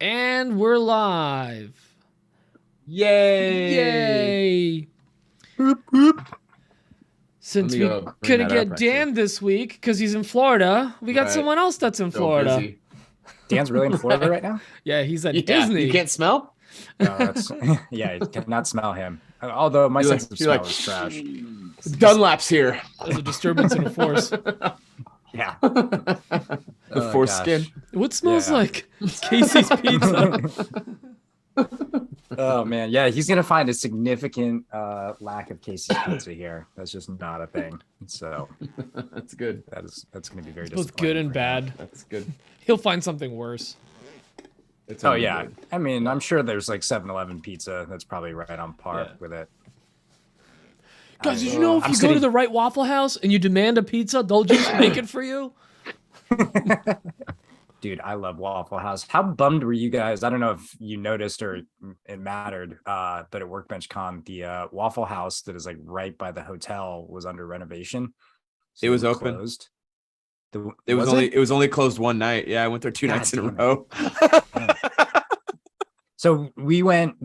And we're live. Yay! Yay! Boop, boop. Since we couldn't get Dan this week because he's in Florida, we got someone else that's in Florida. Busy. Dan's really in Florida right now? Yeah, he's at Disney. You can't smell? Yeah, you cannot smell him. Although my sense of smell is trash. Dunlap's here. There's a disturbance in the force. Yeah. The foreskin. What smells like? Casey's Pizza. Oh man, yeah, he's gonna find a significant lack of Casey's Pizza here. That's just not a thing. So that's good. That's gonna be very both disappointing. Good and bad. That's good. He'll find something worse. Oh yeah, good. I mean, I'm sure there's like 7-Eleven pizza that's probably right on par with it. Guys, did you know if you go to the right Waffle House and you demand a pizza, they'll just make it for you? Dude, I love Waffle House. How bummed were you guys? I don't know if you noticed or it mattered, but at Workbench Con, the Waffle House that is like right by the hotel was under renovation. So it was open. Closed. It was only closed one night. Yeah, I went there two nights in a row. So we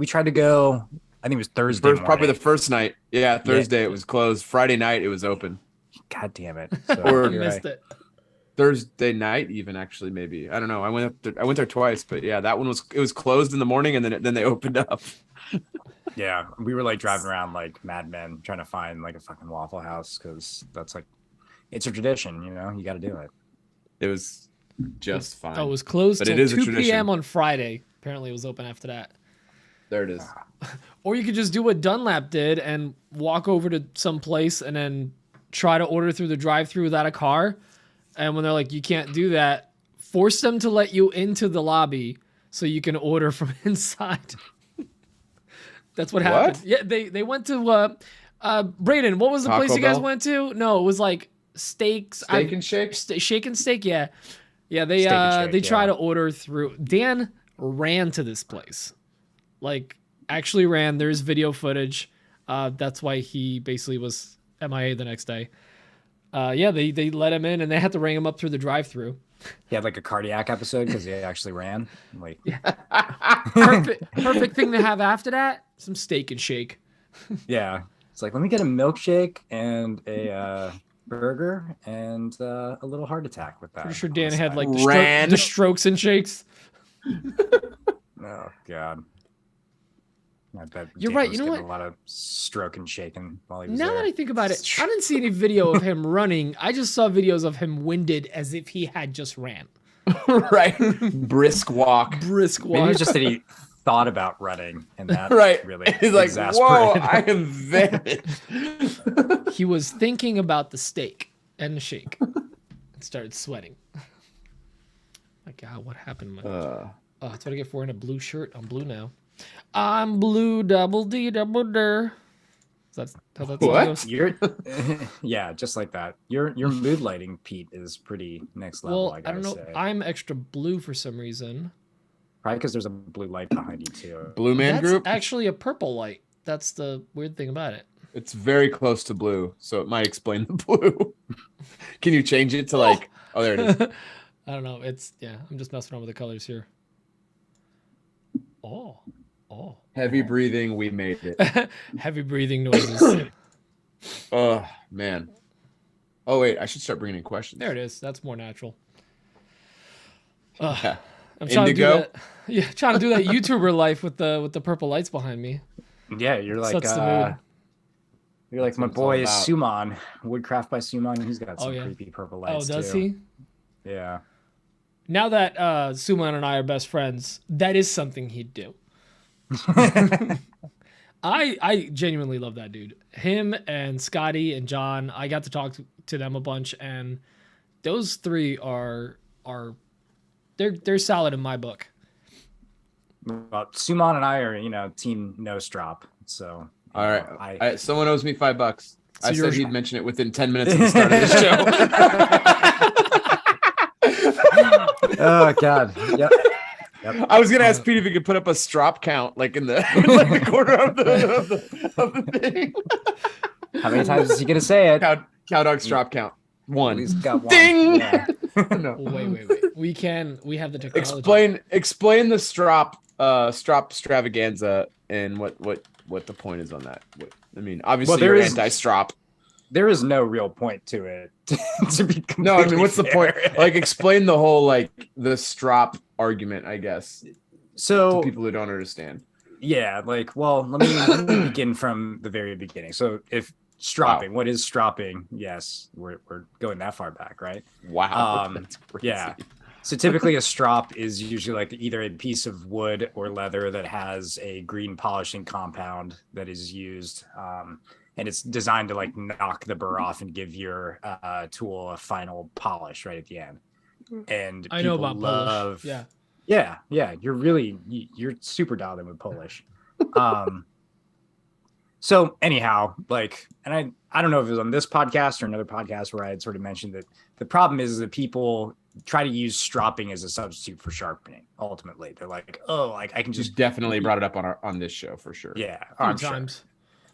tried to go. I think it was Thursday. Probably the first night. Yeah, Thursday it was closed. Friday night it was open. God damn it! Or missed it. Thursday night, even actually, maybe. I don't know. I went there twice, but yeah, that one was closed in the morning, and then they opened up. Yeah, we were like driving around like madmen trying to find like a fucking Waffle House because that's like it's a tradition, you know. You got to do it. It was just fine. Oh, it was closed but till it is 2 p.m. on Friday. Apparently, it was open after that. There it is. Or you could just do what Dunlap did and walk over to some place and then try to order through the drive-thru without a car. And when they're like, you can't do that, force them to let you into the lobby so you can order from inside. That's what happened. Yeah, they went to Brayden, what was the place you guys went to? No, it was like Steaks. Steak and Shake? Shake and Steak, yeah. Yeah, they try to order through. Dan ran to this place. Like, actually ran. There's video footage. That's why he basically was MIA the next day. Yeah, they let him in and they had to ring him up through the drive-through. He had like a cardiac episode because he actually ran. Like, perfect thing to have after that. Some Steak and Shake. Yeah, it's like, let me get a milkshake and a burger and a little heart attack with that. Pretty sure Dan had like the strokes and shakes. Oh God. I bet you're Dan right. was you know what? A lot of stroke and shaking while he was now there. that I think about it, I didn't see any video of him running. I just saw videos of him winded as if he had just ran. Right. Brisk walk. Maybe it's just that he thought about running and that really he's like, whoa, I am vanished. He was thinking about the steak and the shake and started sweating. My God, what happened? Oh, that's what I get for wearing a blue shirt. I'm blue now. I'm blue, double D, double der. That's how that goes. Yeah, just like that. Your mood lighting, Pete, is pretty next level. Well, I don't know. Say. I'm extra blue for some reason. Probably because there's a blue light behind you too. Blue Man Group. That's actually a purple light. That's the weird thing about it. It's very close to blue, so it might explain the blue. Can you change it to like? Oh, there it is. I don't know. I'm just messing around with the colors here. Oh. Heavy breathing, we made it. Heavy breathing noises. Oh, man. Oh, wait, I should start bringing in questions. There it is. That's more natural. Yeah. I'm trying to do that. Yeah, trying to do that YouTuber life with the purple lights behind me. Yeah, you're like you're like my boy Suman, Woodcraft by Suman. He's got some creepy purple lights. Oh, does he? Yeah. Now that Suman and I are best friends, that is something he'd do. I genuinely love that dude. Him and Scotty and John. I got to talk to them a bunch, and those three are they're solid in my book. Well, Suman and I are team Nostrop. So all right, someone owes me $5. So I said he'd mention it within 10 minutes of the start of the show. Oh God. Yep. I was gonna ask Pete if he could put up a strop count, like in the like the corner of the thing. How many times is he gonna say it? Cow dog strop count. 1. He's got one. Ding. Yeah. No. Wait. We have the technology. Explain the strop extravaganza and what the point is on that. I mean, obviously there you're is- anti-strop. There is no real point to it. To be No, I mean, what's the fair. point? Like, explain the whole the strop argument, I guess, So to people who don't understand. yeah, like, well, let me begin from the very beginning. So if stropping, what is stropping? Yes, we're going that far back, right? Wow, that's crazy. Yeah. So typically a strop is usually like either a piece of wood or leather that has a green polishing compound that is used. And it's designed to like knock the burr off and give your tool a final polish right at the end. And I know people about love, Polish. yeah. You're super dialed in with Polish. So anyhow, like, and I don't know if it was on this podcast or another podcast where I had sort of mentioned that the problem is that people try to use stropping as a substitute for sharpening. Ultimately, they're like, oh, like I can Just just definitely brought it up on this show for sure. yeah. Few I'm sure. times.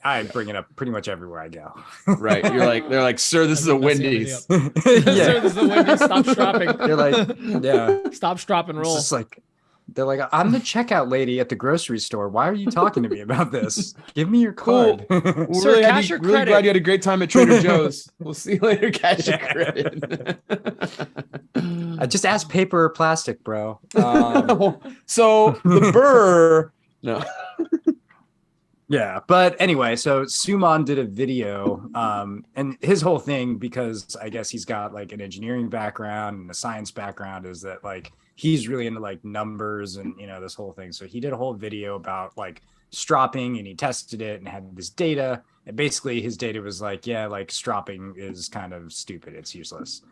I bring it up pretty much everywhere I go. Right. They're like, sir, this is a Everyone messing Wendy's. Sir, this is the Wendy's. Stop stropping. They're like, yeah. Stop, strop, and It's roll. just like they're like, I'm the checkout lady at the grocery store. Why are you talking to me about this? Give me your card. We're Sir, really, cash your really credit. glad you had a great time at Trader Joe's. We'll see you later. Cash your credit. I just asked paper or plastic, bro. So the burr. No. Yeah, but anyway, so Suman did a video, and his whole thing, because I guess he's got like an engineering background and a science background, is that like he's really into like numbers and this whole thing. So he did a whole video about like stropping, and he tested it and had this data. And basically, his data was like, yeah, like stropping is kind of stupid; it's useless.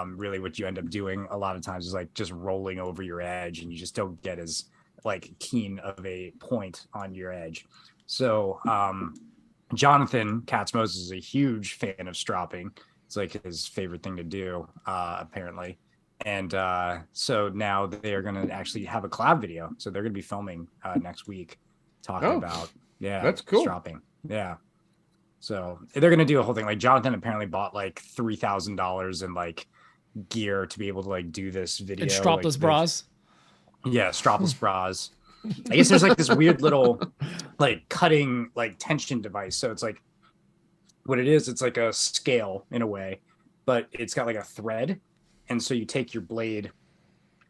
Really, what you end up doing a lot of times is like just rolling over your edge, and you just don't get as like keen of a point on your edge. So Jonathan Katzmos is a huge fan of stropping. It's like his favorite thing to do, apparently. And so now they are going to actually have a collab video. So they're going to be filming next week talking about, that's cool. stropping. Yeah. So they're going to do a whole thing. Like Jonathan apparently bought like $3,000 in like gear to be able to like do this video. And strapless like, bras. Yeah, strapless bras. I guess there's like this weird little like cutting like tension device. So it's like what it is, it's like a scale in a way, but it's got like a thread. And so you take your blade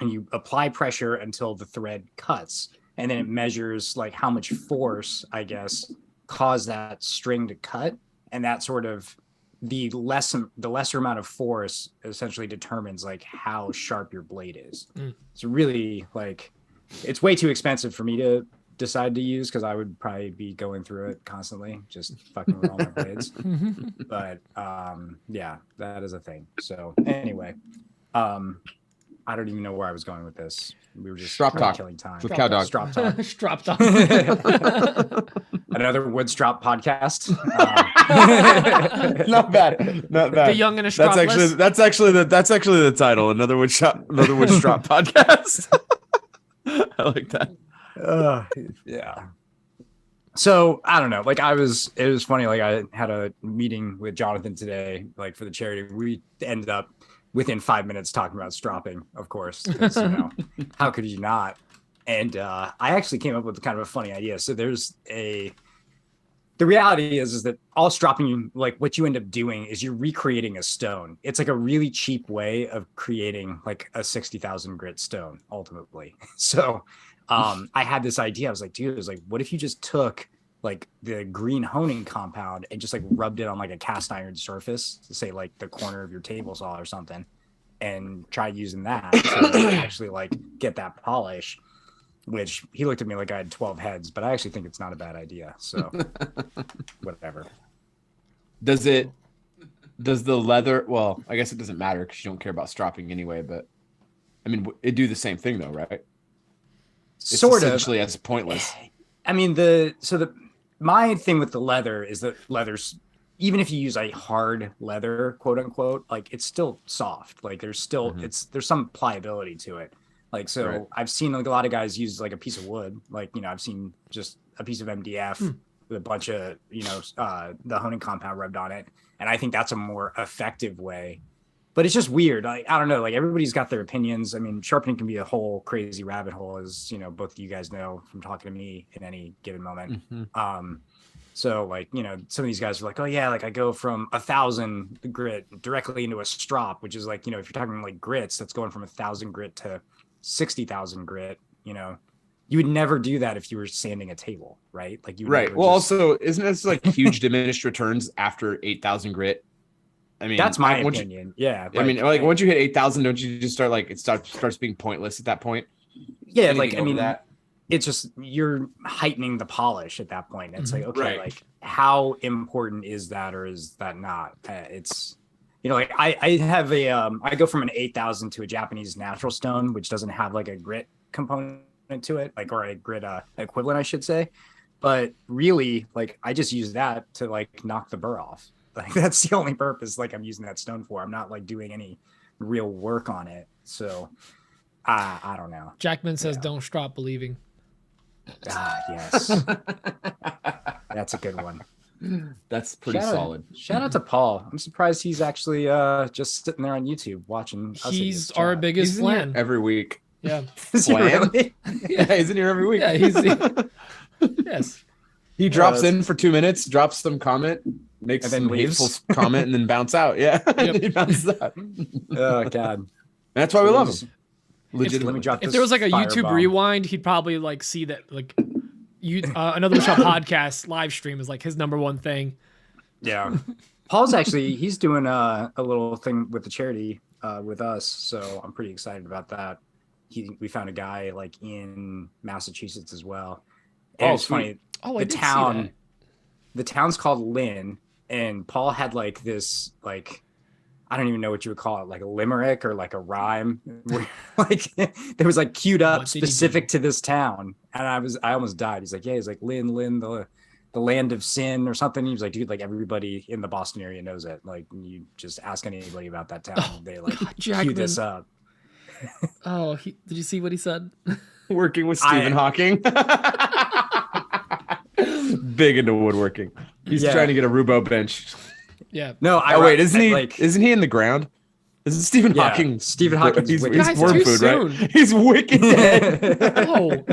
and you apply pressure until the thread cuts. And then it measures like how much force, I guess, caused that string to cut. And that sort of the lesser amount of force essentially determines like how sharp your blade is. It's really like it's way too expensive for me to decide to use because I would probably be going through it constantly, just fucking with all my blades. But yeah, that is a thing. So anyway, I don't even know where I was going with this. We were just Strop talk killing time with Cow Dog. Strop talk. Strop talk. Another wood strop podcast. Not bad. Not bad. The young and a strop. That's actually the title. Another wood strop podcast. I like that. Yeah. So I don't know. Like it was funny. Like I had a meeting with Jonathan today, like for the charity. We ended up within 5 minutes talking about stropping, of course. 'Cause, how could you not? And I actually came up with kind of a funny idea. So the reality is that all stropping, like what you end up doing is you're recreating a stone. It's like a really cheap way of creating like a 60,000 grit stone ultimately. So I had this idea. I was like, dude, it was like, what if you just took like the green honing compound and just like rubbed it on like a cast iron surface, say like the corner of your table saw or something, and try using that to actually like get that polish. Which he looked at me like I had 12 heads, but I actually think it's not a bad idea. So whatever. Does the leather, well, I guess it doesn't matter because you don't care about stropping anyway, but I mean, it do the same thing though, right? It's sort of. Essentially as pointless. I mean, my thing with the leather is that leather's, even if you use a hard leather, quote unquote, like it's still soft. Like there's still, there's some pliability to it. Like, so right. I've seen like a lot of guys use like a piece of wood, like, I've seen just a piece of MDF with a bunch of, the honing compound rubbed on it. And I think that's a more effective way but it's just weird. Like, I don't know. Like, everybody's got their opinions. I mean, sharpening can be a whole crazy rabbit hole, as you know, both of you guys know from talking to me in any given moment. So like, you know, some of these guys are like, oh yeah, like I go from 1,000 grit directly into a strop, which is like, you know, if you're talking like grits, that's going from 1,000 grit to 60,000 grit. You know, you would never do that if you were sanding a table, right? Like you would Right. never Well, just- also, isn't this like huge diminished returns after 8,000 grit? I mean, that's my once opinion. Yeah. I mean, like once you hit 8,000, don't you just start like it starts being pointless at that point? yeah, Anything like I over mean, that? it's just you're heightening the polish at that point. It's like, okay, Right. like how important is that, or is that not? It's, you know, like I have a I go from an 8,000 to a Japanese natural stone, which doesn't have like a grit component to it, like, or a grit equivalent, I should say. But really, like I just use that to like knock the burr off. Like that's the only purpose like I'm using that stone for. I'm not like doing any real work on it. So I don't know. Jackman says, "Don't stop believing." Ah, yes. That's a good one. That's pretty solid. Shout out to Paul. I'm surprised he's actually just sitting there on YouTube watching us. He's our biggest He's in here fan. every week. Yeah. Is he Flan? really? Yeah, he's in here every week. Yeah, yes. He drops that's- in for 2 minutes, drops some comment, makes And then some leaves. hateful comment, and then bounce out. Yeah, Yep. he bounces out. Oh God. That's why we love him. Let me Legitimately. drop If this there was like a YouTube firebomb. rewind, he'd probably like see that like you another shot podcast live stream is like his number one thing. Yeah. Paul's actually he's doing a little thing with the charity with us, so I'm pretty excited about that. We found a guy like in Massachusetts as well. And Oh, it's sweet. funny. Oh, I the did see town that. the town's called Lynn, and Paul had like this like I don't even know what you would call it, like a limerick or like a rhyme where, like there was like queued up What did he specific to this town, and I almost died. He's like, yeah, he's like Lynn, the land of sin or something. He was like, dude, like everybody in the Boston area knows it. Like you just ask anybody about that town, they like God, queue Jackman. this up. Oh, did you see what he said? Working with Stephen Hawking. Big into woodworking. He's Yeah. trying to get a Rubo bench. Yeah. No, Oh wait, isn't he? like Isn't he in the ground? Isn't Stephen Yeah, Hawking? Stephen Hawking's He's, wicked. he's Guys, worm too food, soon. right? He's wicked dead. Oh,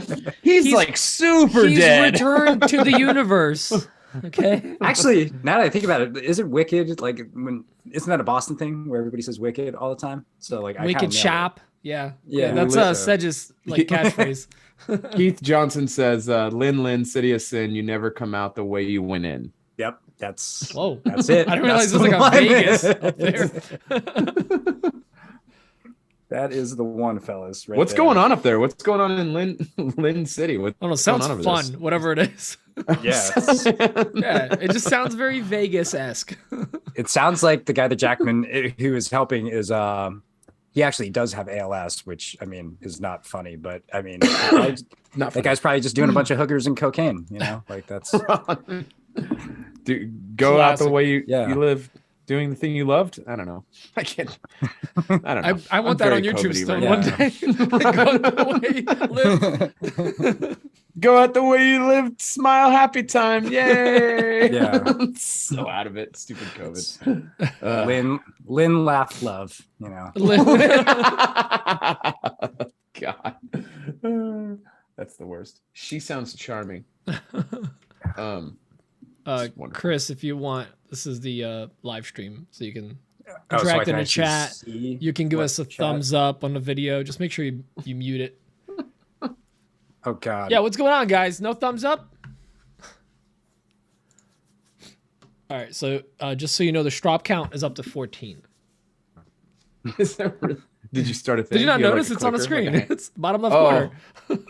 He's like super he's dead. returned to the universe. Okay. actually, now that I think about it, isn't Wicked like isn't that a Boston thing where everybody says Wicked all the time? So like I Wicked kinda nailed it. Chop. Yeah. Yeah, That's so- Sedge's like catchphrase. Keith Johnson says, Lin, City of Sin, you never come out the way you went in. Yep, that's Whoa. that's it. I didn't realize That's it was like the a one. Vegas up there. That is the one, fellas. Right What's there. going on up there? What's going on in Lin City? What's I don't know. going Sounds on over fun. this? Whatever it is. Yeah, Yeah. It just sounds very Vegas-esque. it sounds like the guy that Jackman who is helping is he actually does have ALS, which I mean is not funny, but I mean Not that guy's probably just doing a bunch of hookers and cocaine, you know, like that's Dude, go out the Classic. way you live, doing the thing you loved. I don't know. I can't. I don't know. I want I'm that on very YouTube COVID-y still right one day. Go the way you live. Go out the way you lived. Smile, happy time. Yay. Yeah. I'm so out of it. Stupid COVID. Lynn laugh love, you know. God. That's the worst. She sounds charming. Wonderful. Chris, if you want, this is the live stream, so you can Oh, so I interact can in the actually chat. see You can give what us a chat- thumbs up on the video. Just make sure you mute it. Oh God. Yeah, what's going on, guys? No thumbs up? All right, so just so you know, the strop count is up to 14. Is that really- Did you start a thing? Did you not have, like, notice? a It's on the clicker? screen. Like a- It's bottom left Oh. corner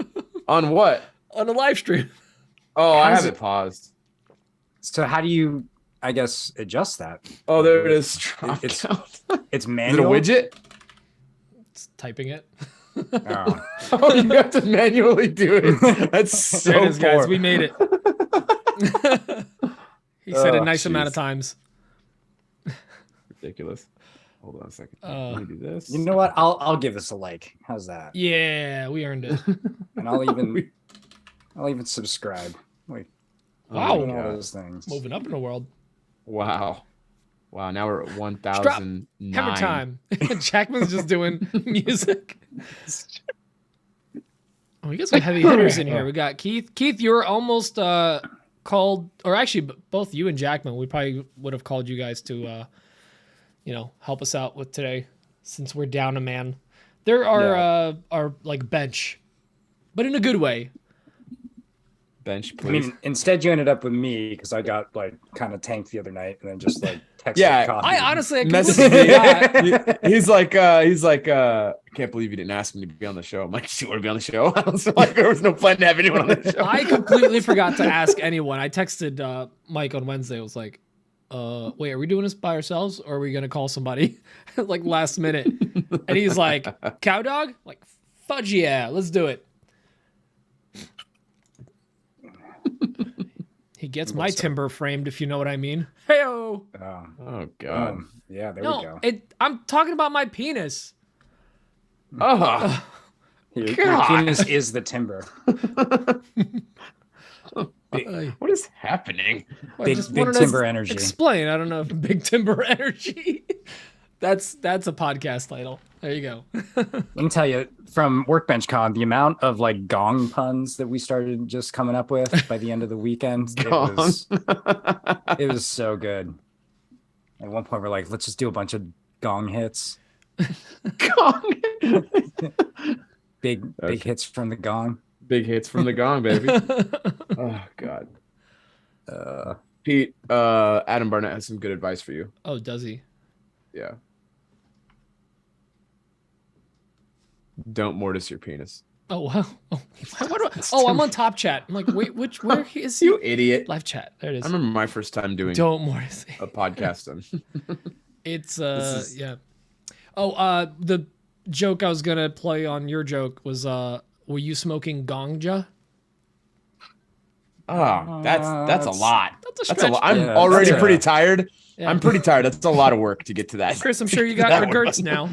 On what? on the live stream. Oh, I How's have it- it paused. So how do you, I guess, adjust that? Oh, there it is. Drop It's count. It's Is it a manual. widget? It's typing it. Oh. Oh, you have to manually do it. That's so There it is, guys. poor. We made it. He said it a Oh, nice amount of jeez. times. Ridiculous. Hold on a second. Uh, Let me do this. You know what? I'll give this a like. How's that? Yeah, we earned it. And I'll even subscribe. Wait. Wow. doing all God. those things. Moving up in the world. Wow. Wow, now we're at Hammer 1,009. time. Jackman's just doing music. Oh, we got some heavy hitters in here. We got Keith. Keith, you were almost called, or actually, both you and Jackman. We probably would have called you guys to, help us out with today, since we're down a man. There are our like bench, but in a good way. Bench, please. I mean, instead you ended up with me because I got like kind of tanked the other night and then just like texted. Yeah, coffee. I honestly messaged me. He's like, I can't believe you didn't ask me to be on the show. I'm like, do you want to be on the show? I was like, there was no plan to have anyone on the show. I completely forgot to ask anyone. I texted Mike on Wednesday. I was like, wait, are we doing this by ourselves or are we going to call somebody like last minute? And he's like, cow dog? Like, fudge yeah, let's do it. He gets my timber framed, if you know what I mean. Hey-o. Oh God. Yeah, there we go. I'm talking about my penis. Oh, Your penis is the timber. what is happening? Big timber energy. Explain. I don't know if big timber energy. That's a podcast title. There you go. Let me tell you, from Workbench Con, the amount of like gong puns that we started just coming up with by the end of the weekend, it was so good. At one point, we're like, let's just do a bunch of gong hits. Gong. Big hits from the gong. Big hits from the gong, baby. Oh God. Pete, Adam Barnett has some good advice for you. Oh, does he? Yeah. Don't mortise your penis. Oh wow! I'm on top chat. I'm like, wait, where is he? You idiot! Live chat. There it is. I remember my first time doing Don't mortise a podcast on. It's yeah. Oh, the joke I was gonna play on your joke was were you smoking gongja? Oh, that's a lot. That's a stretch. lot. I'm already pretty tired. Yeah. I'm pretty tired. That's a lot of work to get to that. Chris, I'm sure you got regrets now.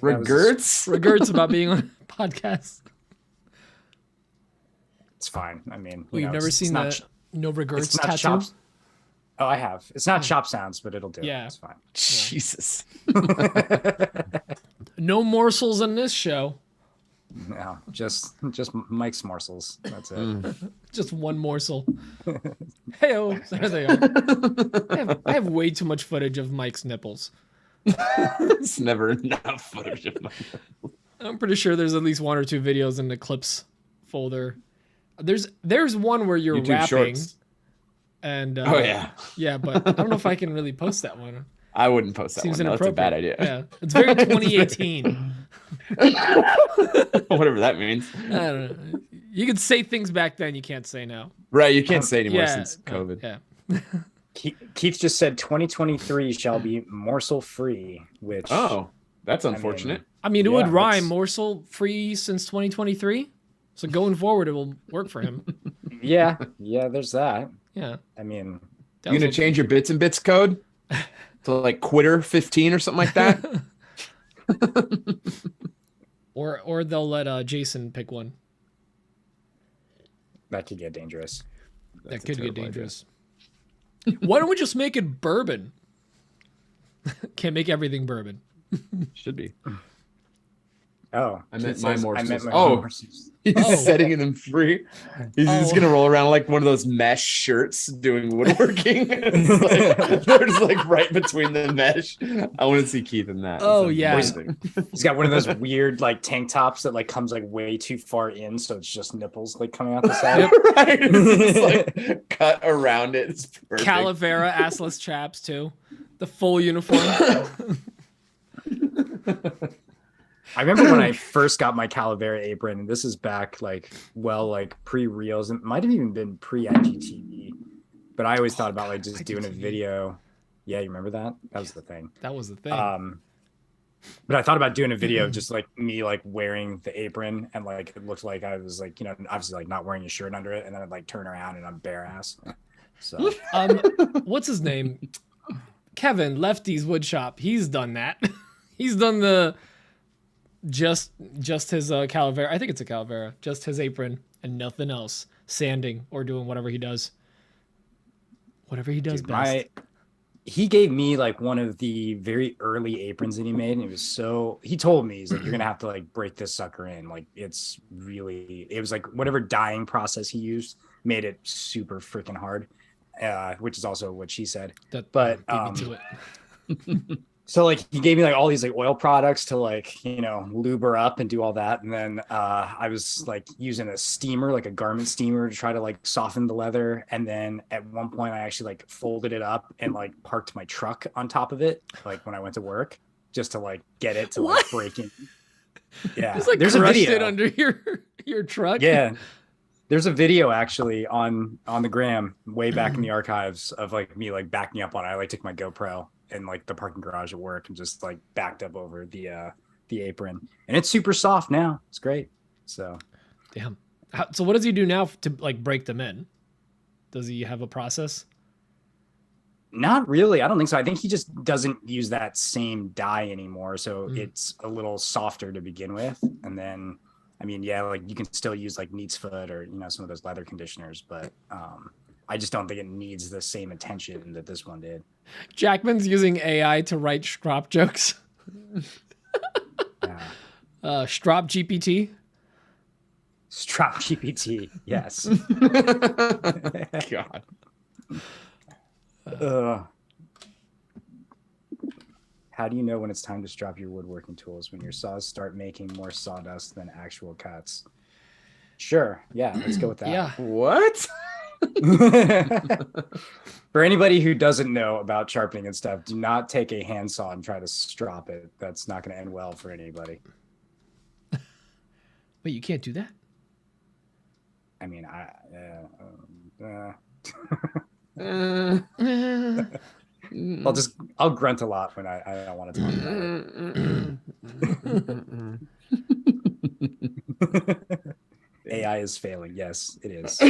Regrets? Regrets about being on a podcast. It's fine. I mean, You've never seen the no regrets tattoo? Chops. Oh, I have. It's not chop sounds, but it'll do. Yeah. It's fine. Jesus. No morsels in this show. No, just Mike's morsels. That's it. Just one morsel. Hey-o. There they are. I have way too much footage of Mike's nipples. It's never enough footage of my nipples. I'm pretty sure there's at least one or two videos in the clips folder. There's one where you're YouTube rapping. Shorts. And oh yeah. Yeah, but I don't know if I can really post that one. I wouldn't post that Seems one. No, that's a bad idea. Yeah. It's very 2018. Whatever that means. I don't know. You could say things back then you can't say now. Right, you can't say anymore since COVID. Yeah. Keith just said 2023 shall be morsel free, which that's unfortunate. I mean, it would rhyme morsel free since 2023. So going forward, it will work for him. Yeah, there's that. Yeah. I mean, You gonna change your bits and bits code to like quitter 15 or something like that? Or they'll let Jason pick one. that could get dangerous. That could get dangerous. Why don't we just make it bourbon? Can't make everything bourbon. Should be. Oh, I meant my morsels. morsels. He's setting them free. He's gonna roll around like one of those mesh shirts doing woodworking. They're just like right between the mesh. I want to see Keith in that. Oh yeah. He's got one of those weird like tank tops that like comes like way too far in, so it's just nipples like coming out the side. Right. It's like cut around it. It's perfect. Calavera assless chaps too. The full uniform. I remember when I first got my Calavera apron, and this is back like pre-reels, and it might have even been pre-IGTV, but I always thought about like just doing a video. Yeah, you remember that? That was the thing. That was the thing. But I thought about doing a video just like me like wearing the apron, and like it looked like I was like, obviously like not wearing a shirt under it, and then I'd like turn around and I'm bare ass. So what's his name? Kevin, Lefty's Woodshop. He's done that. He's done the just his Calavera. I think it's a Calavera. Just his apron and nothing else. Sanding or doing whatever he does. Whatever he does dude, best. he gave me like one of the very early aprons that he made, and he told me, he's like, you're gonna have to like break this sucker in, like it was like whatever dyeing process he used made it super freaking hard, which is also what she said. But beat me to it. so like he gave me like all these like oil products to like, lube her up and do all that. And then I was like using a steamer, like a garment steamer, to try to like soften the leather. And then at one point I actually like folded it up and like parked my truck on top of it, like when I went to work, just to like get it to like break in. Yeah. Just like there's a crushed video it under your truck. Yeah. There's a video actually on the gram way back in the archives of like me like backing up on it. I like took my GoPro in like the parking garage at work and just like backed up over the apron, and it's super soft now. It's great. So Damn. So what does he do now to like break them in? Does he have a process? not really. I don't think so. I think he just doesn't use that same dye anymore. So it's a little softer to begin with. And then, I mean, yeah, like you can still use like neat's foot or, some of those leather conditioners, but I just don't think it needs the same attention that this one did. Jackman's using AI to write strop jokes. Strop GPT. Strop GPT. Yes. God. How do you know when it's time to strop your woodworking tools? When your saws start making more sawdust than actual cuts? Sure. Yeah, let's go with that. Yeah. What? For anybody who doesn't know about sharpening and stuff, do not take a handsaw and try to strop it. That's not going to end well for anybody. Wait, you can't do that? I mean, I'll grunt a lot when I don't want to talk about it. AI is failing. Yes, it is.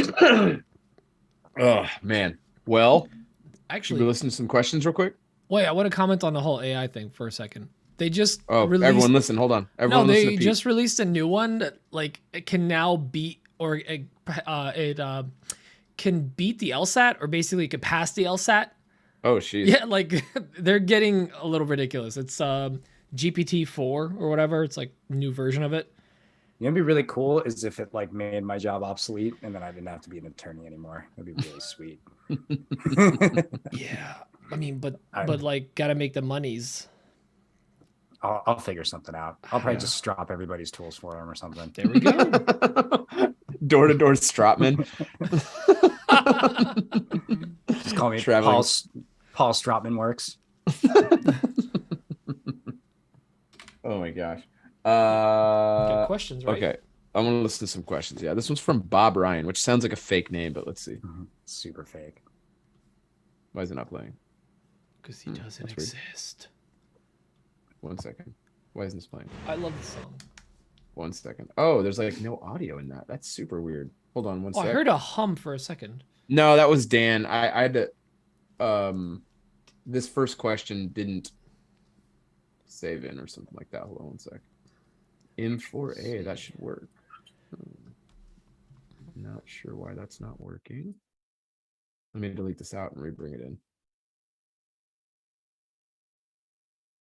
Oh man. Well, Actually, should we listen to some questions real quick? wait, I want to comment on the whole AI thing for a second. They just Everyone listen. Hold on. Everyone no, listen they to Pete. just released a new one that like it can now beat or it can beat the LSAT or basically could pass the LSAT. Oh, sheesh. Yeah, like they're getting a little ridiculous. It's GPT-4 or whatever. It's like a new version of it. You know, what'd be really cool is if it like made my job obsolete and then I didn't have to be an attorney anymore. That'd be really sweet. Yeah, I mean, but like gotta make the monies. I'll figure something out. I'll probably just strop everybody's tools for them or something. There we go. Door-to-door Stropman. Just call me Traveling. Paul Stropman works. Oh my gosh. Got questions, right? Okay. I want to listen to some questions. Yeah, this one's from Bob Ryan, which sounds like a fake name, but let's see. Super fake. Why is it not playing? Because he doesn't that's weird. exist. 1 second. Why isn't this playing? I love the song. 1 second. Oh, there's like no audio in that. That's super weird. Hold on 1 Oh, second. I heard a hum for a second. No, that was Dan. I had to this first question didn't save in or something like that. Hold on 1 sec. M4A, that should work. Not sure why that's not working. Let me delete this out and rebring it in.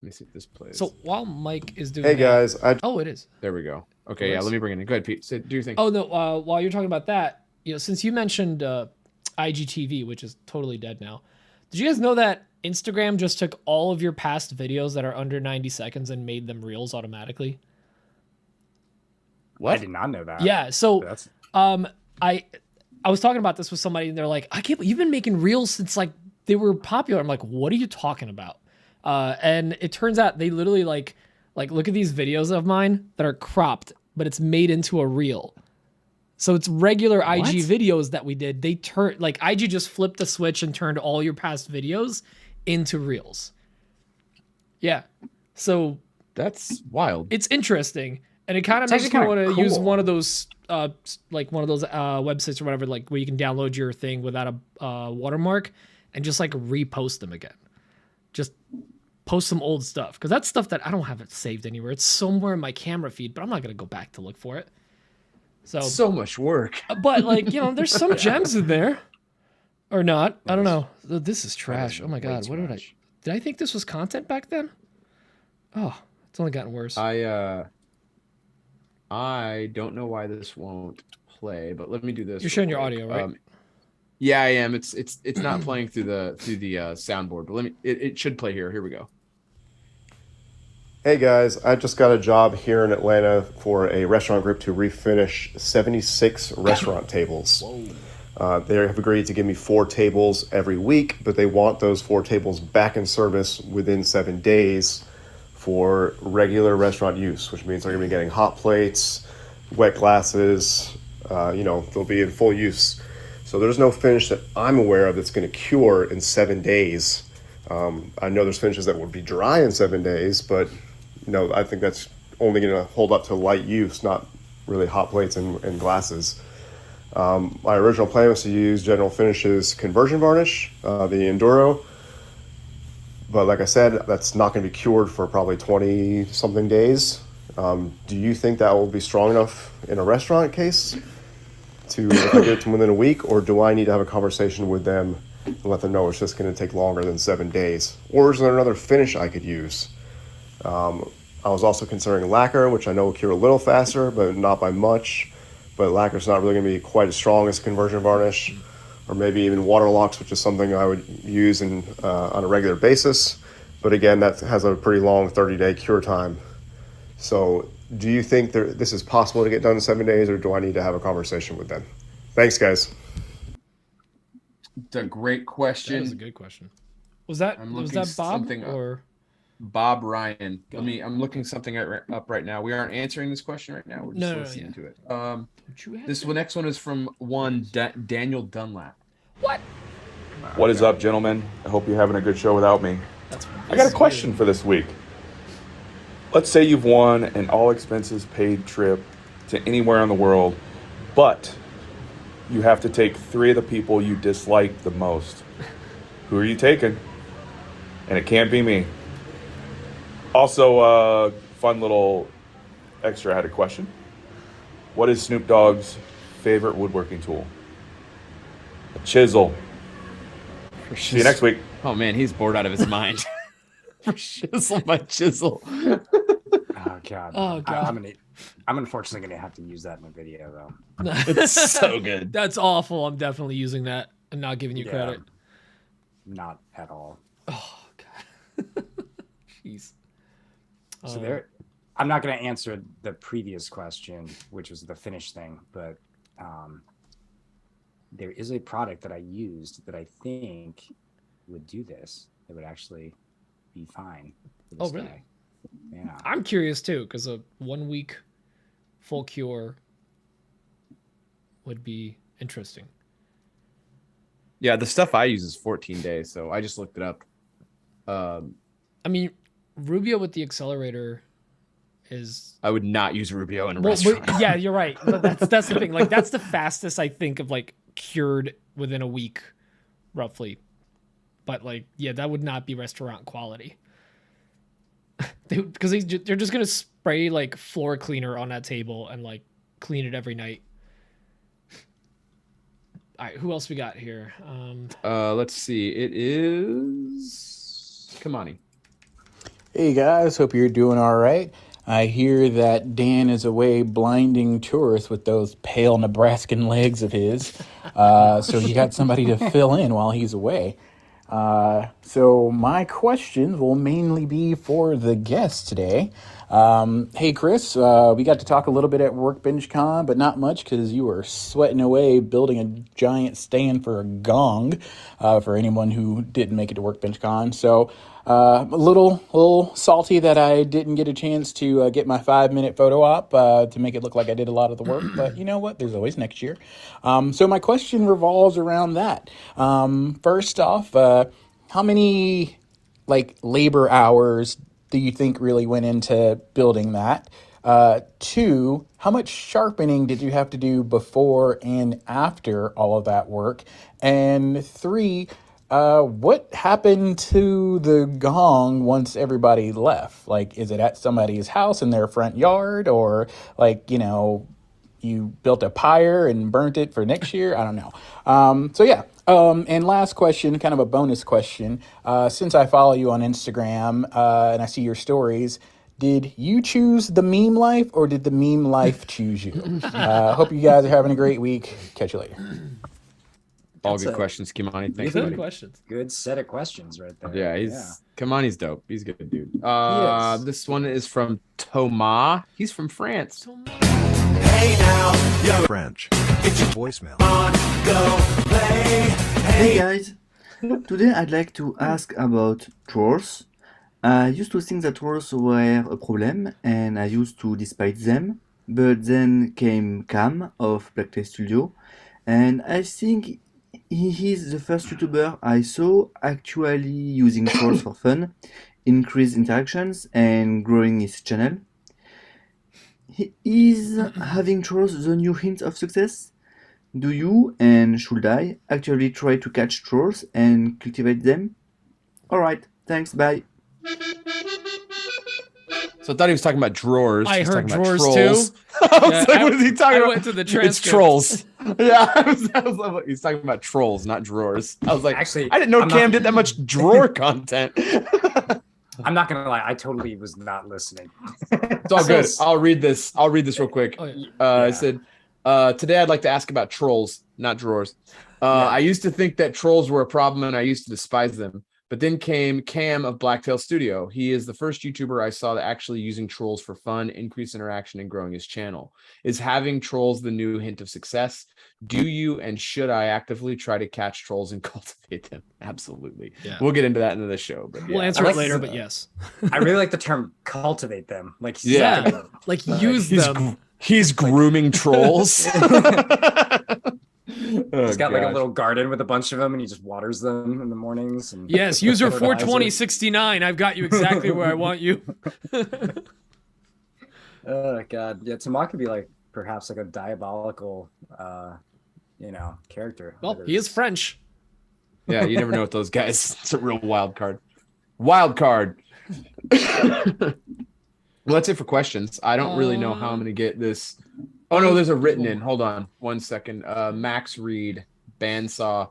Let me see if this plays. So while Mike is doing Hey that- guys, oh, it is. There we go. Okay, yeah, let me bring it in. Go ahead, Pete. Do your thing. Oh no, while you're talking about that, since you mentioned IGTV, which is totally dead now, did you guys know that Instagram just took all of your past videos that are under 90 seconds and made them reels automatically? I did not know that. Yeah, so That's I was talking about this with somebody and they're like, I can't believe you've been making reels since like they were popular. I'm like, what are you talking about? And it turns out they literally like look at these videos of mine that are cropped, but it's made into a reel. So it's regular IG videos that we did. They turned like IG just flipped the switch and turned all your past videos into reels. Yeah. So That's wild. it's interesting. And it kind of It's makes me actually want to kinda use cool. one of those websites or whatever, like where you can download your thing without a watermark and just like repost them again. Just post some old stuff. Because that's stuff that I don't have it saved anywhere. It's somewhere in my camera feed, but I'm not going to go back to look for it. So So much work. but like, there's some gems in there. Or not. I don't Nice. know. This is trash. Oh my way god. too What much. did I think this was content back then? Oh, it's only gotten worse. I don't know why this won't play, but let me do this. You're real showing your quick. audio, right? Yeah, I am. It's not playing through the soundboard, but it should play here. Here we go. Hey guys, I just got a job here in Atlanta for a restaurant group to refinish 76 restaurant tables. They have agreed to give me 4 tables every week, but they want those 4 tables back in service within 7 days for regular restaurant use, which means they're going to be getting hot plates, wet glasses, they'll be in full use. So there's no finish that I'm aware of that's going to cure in 7 days. I know there's finishes that would be dry in 7 days, but I think that's only going to hold up to light use, not really hot plates and glasses. My original plan was to use General Finishes conversion varnish, the Enduro. But like I said, that's not going to be cured for probably 20 something days. Do you think that will be strong enough in a restaurant case if I get it to them within a week, or do I need to have a conversation with them and let them know it's just going to take longer than 7 days? Or is there another finish I could use? I was also considering lacquer, which I know will cure a little faster, but not by much. But lacquer's not really going to be quite as strong as conversion varnish, or maybe even water locks, which is something I would use on a regular basis. But again, that has a pretty long 30-day cure time. So do you think this is possible to get done in 7 days, or do I need to have a conversation with them? Thanks, guys. It's a great question. That is a good question. Was that Bob something or Bob Ryan? I'm looking something up right now. We aren't answering this question right now. We're just listening to it. This next one is from Daniel Dunlap. What is up, gentlemen? I hope you're having a good show without me. I got a question for this week. Let's say you've won an all-expenses-paid trip to anywhere in the world, but you have to take 3 of the people you dislike the most. Who are you taking? And it can't be me. Also, fun little extra, I had a question. What is Snoop Dogg's favorite woodworking tool? A chisel. See you next week. Oh man, he's bored out of his mind. Chisel my chisel. Oh god. Oh god. I'm unfortunately gonna have to use that in the video though. It's so good. That's awful. I'm definitely using that and not giving you credit. Not at all. Oh god. Jeez. So I'm not going to answer the previous question, which was the finish thing, but there is a product that I used that I think would do this. It would actually be fine for this really? guy. Yeah. I'm curious too, because a 1 week full cure would be interesting. Yeah, the stuff I use is 14 days, so I just looked it up. I mean, Rubio with the accelerator is. I would not use Rubio in a restaurant. Yeah, you're right. But that's the thing. Like, that's the fastest I think of like cured within a week, roughly. But like, yeah, that would not be restaurant quality. Because they're just gonna spray like floor cleaner on that table and like clean it every night. All right, who else we got here? Let's see. It is Kamani. Hey guys, hope you're doing all right. I hear that Dan is away blinding tourists with those pale Nebraskan legs of his. So you got somebody to fill in while he's away. So my questions will mainly be for the guests today. Hey Chris, we got to talk a little bit at Workbench Con, but not much because you were sweating away building a giant stand for a gong, for anyone who didn't make it to Workbench Con. So a little salty that I didn't get a chance to get my 5-minute photo op to make it look like I did a lot of the work. But you know what? There's always next year. So my question revolves around that. First off, how many labor hours do you think really went into building that? 2, how much sharpening did you have to do before and after all of that work? And 3, what happened to the gong once everybody left? Like, is it at somebody's house in their front yard, or you built a pyre and burnt it for next year. I don't know. So yeah. And last question, kind of a bonus question. Since I follow you on Instagram and I see your stories, did you choose the meme life or did the meme life choose you? Hope you guys are having a great week. Catch you later. All good questions, Kimani. Thanks, Good buddy. questions. Good set of questions right there. Yeah, Kimani's dope. He's a good dude. is. This one is from Thomas. He's from France. French. It's a voicemail. Hey guys, today I'd like to ask about trolls. I used to think that trolls were a problem and I used to despise them, but then came Cam of Blacktail Studio, and I think he is the first YouTuber I saw actually using trolls for fun, increase interactions, and growing his channel. Is having trolls the new hint of success? Do you, and should I, actually try to catch trolls and cultivate them? Alright, thanks, bye. So I thought he was talking about drawers. I He's heard talking about drawers trolls. too. I was Yeah, like, what is he talking I about? went to the It's transcript. trolls. Yeah, I was like, he's talking about trolls, not drawers. I was like, Actually, I didn't know I'm Cam not- did that much drawer content. I'm not gonna lie, I totally was not listening. It's all good. I'll read this. I'll read this real quick. Oh, yeah. I Yeah. said, today I'd like to ask about trolls, not drawers. I used to think that trolls were a problem and I used to despise them. But then came Cam of Blacktail Studio. He is the first YouTuber I saw that actually using trolls for fun, increase interaction, and growing his channel. Is having trolls the new hint of success? Do you and should I actively try to catch trolls and cultivate them? Absolutely. Yeah. We'll get into that into the show. But We'll yeah. answer I it like later, the- but yes. I really like the term cultivate them. Like Yeah. Like use them. He's grooming trolls. He's got like a little garden with a bunch of them and he just waters them in the mornings. And Yes, user fertilizer. 42069. I've got you exactly where I want you. Oh god. Yeah, Tamak could be like perhaps like a diabolical character. Well, That he is French. Yeah, you never know with those guys. It's a real wild card. Wild card. Well, that's it for questions. I don't really know how I'm going to get this. Oh, no, there's a written in. Hold on 1 second. Max Reed, bandsaw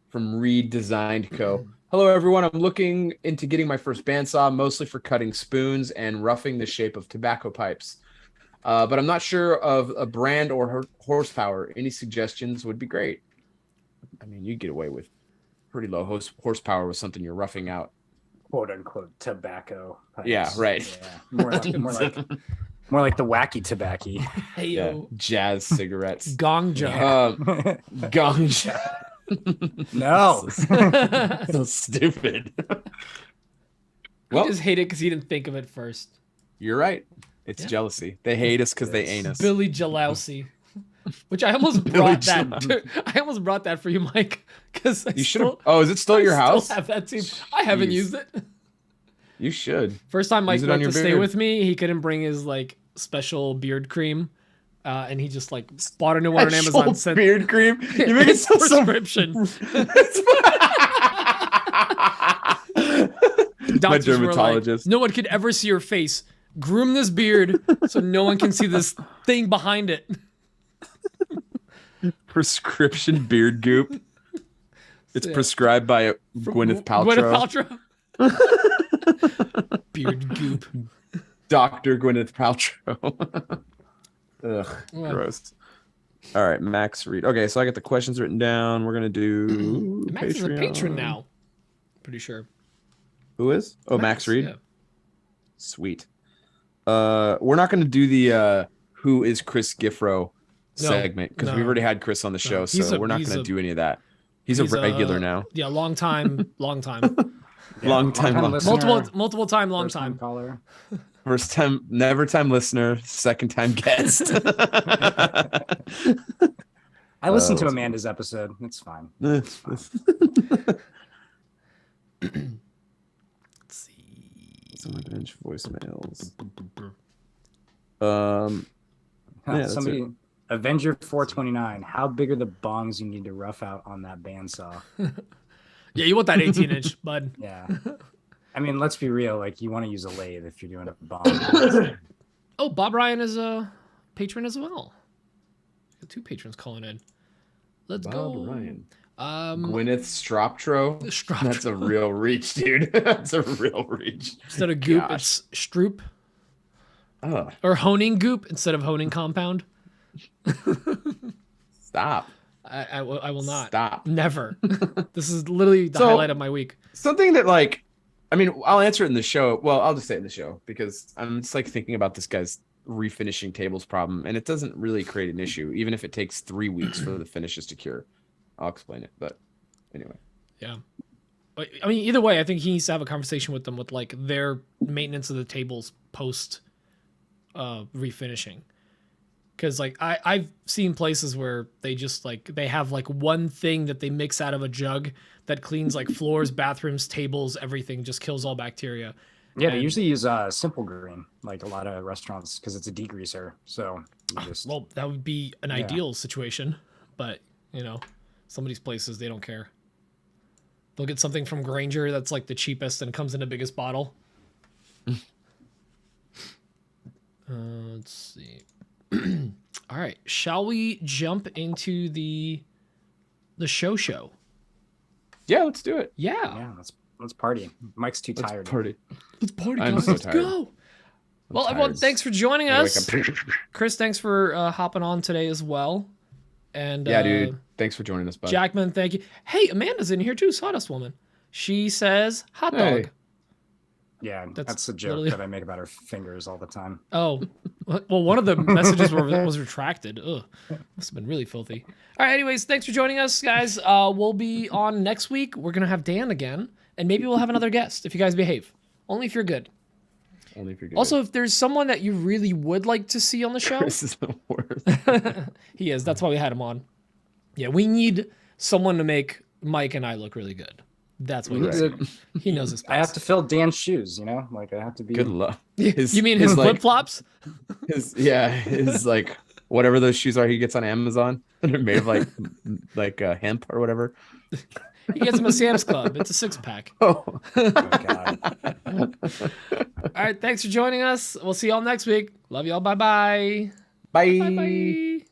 from Reed Designed Co. Hello, everyone. I'm looking into getting my first bandsaw, mostly for cutting spoons and roughing the shape of tobacco pipes. But I'm not sure of a brand or horsepower. Any suggestions would be great. I mean, you get away with pretty low horsepower with something you're roughing out. quote unquote tobacco pipes. Yeah, right. Yeah. More like the wacky tobacco. Hey, Yeah, yo. jazz cigarettes. Gongja. Ganja. No. So stupid. I Well, just hate it because he didn't think of it first. you're right. It's Yeah. jealousy. They hate us because they ain't us. Billy Jalowsi. Which I almost Billy brought that. I almost brought that for you, Mike. Because You should have. Oh, is it still at your house? Have that too. I haven't Jeez. used it. You should. First time Mike Use it on went to your stay beard. with me, he couldn't bring his like special beard cream, and he just like bought a new one on Actual Amazon. Sent beard cream. You make it his sound so. prescription. My Doctors were like, dermatologist. no one could ever see your face. Groom this beard so no one can see this thing behind it. Prescription beard goop. It's Yeah. prescribed by Gwyneth Paltrow. Gwyneth Paltrow. Beard goop. Dr. Gwyneth Paltrow. Ugh, Well. gross. All right, Max Reed. Okay, so I got the questions written down. We're gonna do Max is a patron Patreon. now. Pretty sure. Who is? Oh, Max Reed. Yeah. Sweet. We're not gonna do the who is Chris Giffrow No, segment because no. we've already had Chris on the show, He's so a- we're not he's gonna a- do any of that. He's a regular now. Yeah, long time. Long time. listener. Multiple time, long First time. caller. First time, never time listener, second time guest. I listened to Amanda's episode. It's fine. Let's see. Some bench voicemails. Yeah, that's Somebody, Avenger 429. How big are the bongs you need to rough out on that bandsaw? Yeah, you want that 18-inch, bud. Yeah. I mean, let's be real. Like, you want to use a lathe if you're doing a bong. Oh, Bob Ryan is a patron as well. Got 2 patrons calling in. Let's Bob go. Ryan. Um, Gwyneth Stroptro. Stroptro. That's a real reach, dude. That's a real reach. instead of goop, Gosh. it's Stroop. Oh, Or honing goop instead of honing compound. stop. I will not. Stop. Never. This is literally the So- highlight of my week. Something that like, I mean, I'll answer it in the show. Well, I'll just say it in the show because I'm just like thinking about this guy's refinishing tables problem, and it doesn't really create an issue, even if it takes 3 weeks for the finishes to cure. I'll explain it, but anyway. Yeah. I mean, either way, I think he needs to have a conversation with them with like their maintenance of the tables post refinishing. Because like I've seen places where they just like they have like one thing that they mix out of a jug that cleans like floors, bathrooms, tables, everything, just kills all bacteria. Yeah, they And- usually use Simple Green, like a lot of restaurants, because it's a degreaser. So you just Well, that would be an Yeah. ideal situation, but you know, some of these places they don't care. They'll get something from Granger that's like the cheapest and comes in the biggest bottle. Let's see. All right, shall we jump into the show? Yeah, let's do it. Yeah. let's party. Mike's too tired. Party. Let's party, I'm guys. so Let's tired. go. Well, everyone, tired. thanks for joining I wake us. up- Chris, thanks for hopping on today as well. And Yeah, dude. Thanks for joining us, bud. Jackman, thank you. Hey, Amanda's in here too, Sawdust Woman. She says hot dog. Hey. Yeah, That's that's the joke literally- that I make about her fingers all the time. Oh, well, one of the messages was retracted. Ugh, must have been really filthy. All right, anyways, thanks for joining us, guys. We'll be on next week. We're going to have Dan again, and maybe we'll have another guest if you guys behave. Only if you're good. Only if you're good. Also, if there's someone that you really would like to see on the show, Chris is the worst. he is. That's why we had him on. Yeah, we need someone to make Mike and I look really good. That's what Right. he knows his best. I have to fill Dan's shoes, you know? Like I have to be Good luck. You mean his like, flip flops? his like whatever those shoes are he gets on Amazon that are made of like hemp or whatever. He gets him a Sam's Club. It's a 6-pack. Oh. Oh, God. All right, thanks for joining us. We'll see y'all next week. Love y'all. Bye-bye. Bye. Bye-bye.